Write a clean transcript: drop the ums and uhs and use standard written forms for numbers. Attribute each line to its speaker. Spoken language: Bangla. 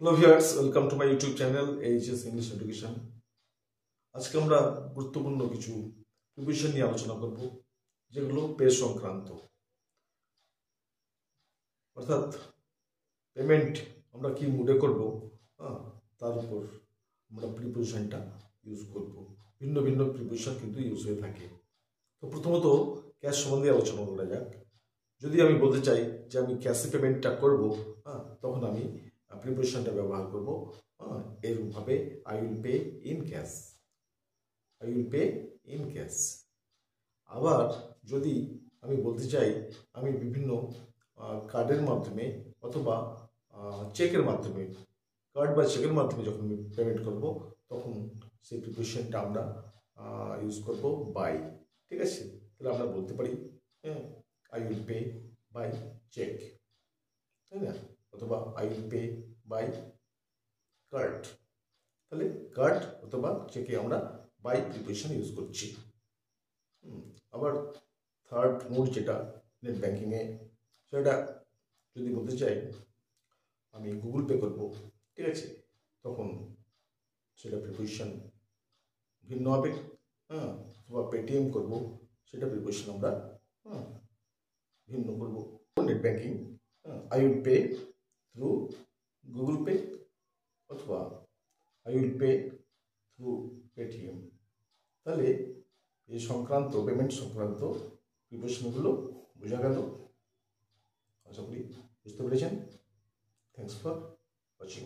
Speaker 1: Hello viewers, welcome to my YouTube channel HS English education. আজকে আমরা গুরুত্বপূর্ণ কিছু প্রিপারেশন নিয়ে আলোচনা করব, যেগুলো পে সংক্রান্ত, অর্থাৎ পেমেন্ট আমরা কি মুডে করব, তার উপর আমরা প্রিপারেশনটা ইউজ করব। ভিন্ন ভিন্ন প্রিপারেশন কিন্তু ইউজ হয়ে থাকে। তো প্রথমত ক্যাশ সম্বন্ধে আলোচনা করা যাক। যদি আমি বলতে চাই যে আমি ক্যাশে পেমেন্টটা করব, তখন আমি প্রিপারেশনটা ব্যবহার করব এরকমভাবে, I will pay in cash, I will pay in cash. আবার যদি আমি বলতে চাই আমি বিভিন্ন কার্ডের মাধ্যমে অথবা চেকের মাধ্যমে, কার্ড বা চেকের মাধ্যমে যখন আমি পেমেন্ট করব, তখন সেই প্রিপারেশনটা আমরা ইউজ করব বাই। ঠিক আছে, তাহলে আমরা বলতে পারি I will pay by cheque, তাই না? অথবা I will pay by card. তাহলে কার্ড অথবা চেকে আমরা বাই প্রিপারেশন ইউজ করছি। আবার থার্ড মোড যেটা নেট ব্যাঙ্কিংয়ে, সেটা যদি বলতে চাই আমি গুগল পে করব, ঠিক আছে, তখন সেটা প্রিপারেশন ভিন্ন হবে। অথবা পেটিএম করব, সেটা প্রিপারেশন আমরা ভিন্ন করব। Net banking, I will pay through Google Pay অথবা I will pay through Paytm. তাহলে এই সংক্রান্ত, পেমেন্ট সংক্রান্ত প্রিপারেশনগুলো বোঝা গেল। আশা করি বুঝতে পেরেছেন। Thanks for watching.